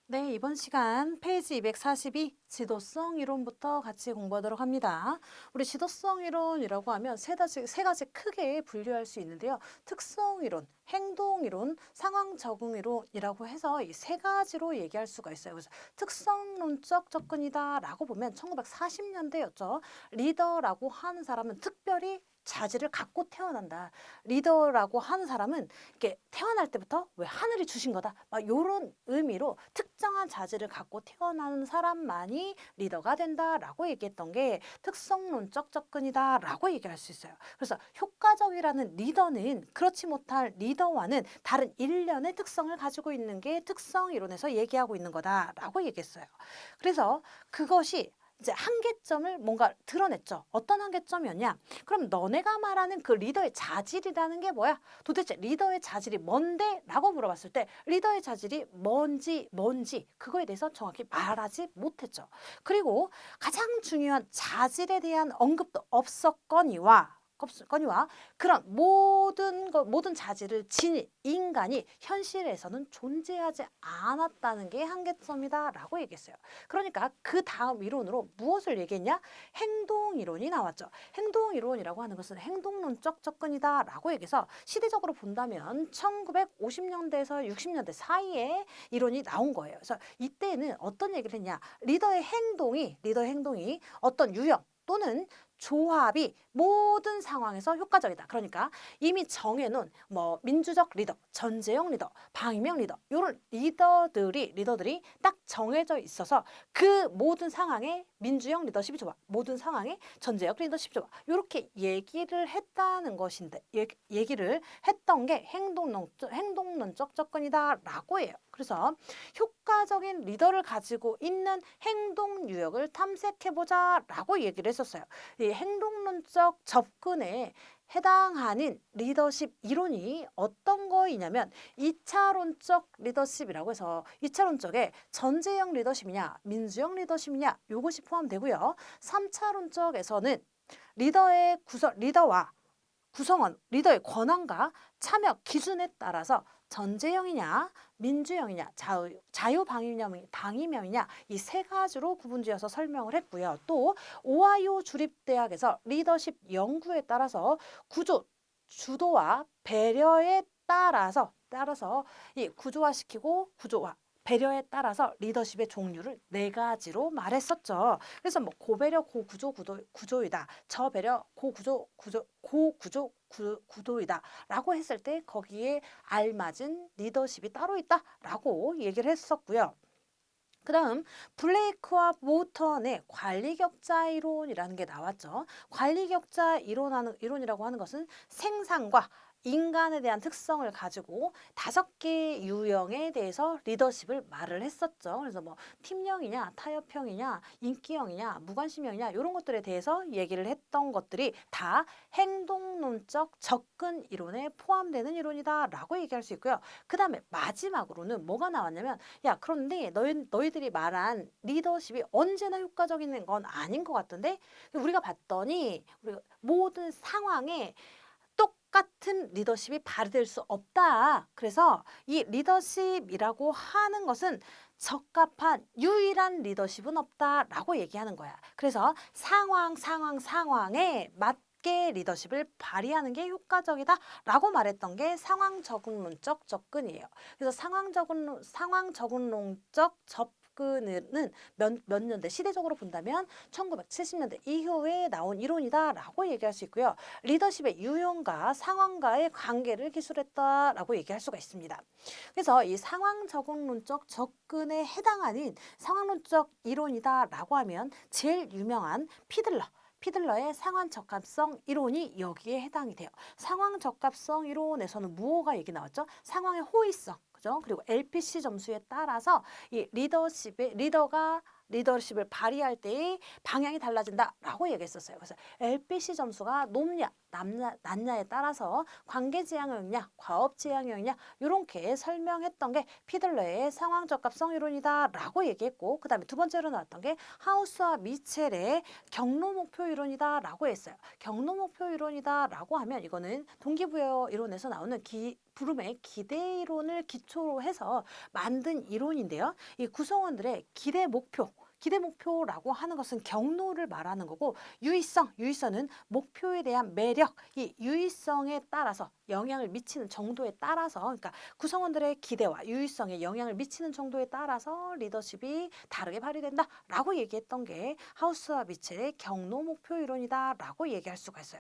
네, 이번 시간 페이지 242 지도성 이론부터 같이 공부하도록 합니다. 우리 지도성 이론이라고 하면 세 가지 크게 분류할 수 있는데요. 특성 이론, 행동 이론, 상황 적응 이론이라고 해서 이 세 가지로 얘기할 수가 있어요. 그래서 특성론적 접근이다라고 보면 1940년대였죠. 리더라고 하는 사람은 특별히 자질을 갖고 태어난다. 리더라고 하는 사람은 이렇게 태어날 때부터 왜 하늘이 주신 거다. 막 요런 의미로 특정한 자질을 갖고 태어나는 사람만이 리더가 된다라고 얘기했던 게 특성론적 접근이다라고 얘기할 수 있어요. 그래서 효과적이라는 리더는 그렇지 못할 리더와는 다른 일련의 특성을 가지고 있는 게 특성 이론에서 얘기하고 있는 거다라고 얘기했어요. 그래서 그것이 이제 한계점을 뭔가 드러냈죠. 어떤 한계점이었냐? 그럼 너네가 말하는 그 리더의 자질이라는 게 뭐야? 도대체 리더의 자질이 뭔데? 라고 물어봤을 때 리더의 자질이 뭔지 그거에 대해서 정확히 말하지 못했죠. 그리고 가장 중요한 자질에 대한 언급도 없었거니와 그런 모든 자질을 지닌 인간이 현실에서는 존재하지 않았다는 게 한계점이다라고 얘기했어요. 그러니까 그 다음 이론으로 무엇을 얘기했냐? 행동 이론이 나왔죠. 행동 이론이라고 하는 것은 행동론적 접근이다라고 얘기해서 시대적으로 본다면 1950년대에서 60년대 사이에 이론이 나온 거예요. 그래서 이때는 어떤 얘기를 했냐? 리더의 행동이 어떤 유형 또는 조합이 모든 상황에서 효과적이다. 그러니까 이미 정해놓은 뭐 민주적 리더, 전제형 리더, 방위명 리더 이런 리더들이 딱 정해져 있어서 그 모든 상황에 민주형 리더십이 좋아. 모든 상황에 전제형 리더십이 좋아. 이렇게 얘기를 했다는 것인데 얘기를 했던 게 행동론적 접근이다라고 해요. 그래서 효과적인 리더를 가지고 있는 행동 유형을 탐색해보자라고 얘기를 했었어요. 이 행동론적 접근에 해당하는 리더십 이론이 어떤 거이냐면 2차론적 리더십이라고 해서 2차론적에 전제형 리더십이냐 민주형 리더십이냐 요것이 포함되고요. 3차론적에서는 리더의 권한과 참여 기준에 따라서 전제형이냐 민주형이냐 방위명이냐 이 세 가지로 구분지어서 설명을 했고요. 또 오하이오 주립대학에서 리더십 연구에 따라서 주도와 배려에 따라서 이 구조와 배려에 따라서 리더십의 종류를 네 가지로 말했었죠. 그래서 뭐 고배려 구조이다. 저배려 구도이다라고 했을 때 거기에 알맞은 리더십이 따로 있다라고 얘기를 했었고요. 그 다음 블레이크와 모턴의 관리격자 이론이라는 게 나왔죠. 관리격자 이론이라고 하는 것은 생산과 인간에 대한 특성을 가지고 5개 유형에 대해서 리더십을 말을 했었죠. 그래서 뭐 팀형이냐, 타협형이냐, 인기형이냐, 무관심형이냐 이런 것들에 대해서 얘기를 했던 것들이 다 행동론적 접근 이론에 포함되는 이론이다라고 얘기할 수 있고요. 그 다음에 마지막으로는 뭐가 나왔냐면 야, 그런데 너희들이 말한 리더십이 언제나 효과적인 건 아닌 것 같던데? 우리가 봤더니 우리가 모든 상황에 똑같은 리더십이 발휘될 수 없다. 그래서 이 리더십이라고 하는 것은 적합한 유일한 리더십은 없다라고 얘기하는 거야. 그래서 상황에 맞게 리더십을 발휘하는 게 효과적이다라고 말했던 게 상황 적응론적 접근이에요. 그래서 상황 적응론적 접근은 몇 년대 시대적으로 본다면 1970년대 이후에 나온 이론이다라고 얘기할 수 있고요. 리더십의 유형과 상황과의 관계를 기술했다라고 얘기할 수가 있습니다. 그래서 이 상황 적응론적 접근에 해당하는 상황론적 이론이다라고 하면 제일 유명한 피들러의 상황 적합성 이론이 여기에 해당이 돼요. 상황 적합성 이론에서는 무엇가 얘기 나왔죠? 상황의 호의성, 그죠? 그리고 LPC 점수에 따라서 이 리더가 리더십을 발휘할 때의 방향이 달라진다라고 얘기했었어요. 그래서 LPC 점수가 높냐, 낮냐에 따라서 관계 지향형이냐, 과업 지향형이냐 이렇게 설명했던 게 피들러의 상황 적합성 이론이다라고 얘기했고, 그다음에 두 번째로 나왔던 게 하우스와 미첼의 경로 목표 이론이다라고 했어요. 경로 목표 이론이다라고 하면 이거는 동기부여 이론에서 나오는 브룸의 기대 이론을 기초로 해서 만든 이론인데요. 이 구성원들의 기대 목표라고 하는 것은 경로를 말하는 거고, 유의성은 목표에 대한 매력, 이 유의성에 따라서 영향을 미치는 정도에 따라서, 그러니까 구성원들의 기대와 유의성에 영향을 미치는 정도에 따라서 리더십이 다르게 발휘된다라고 얘기했던 게 하우스와 미첼의 경로 목표 이론이다라고 얘기할 수가 있어요.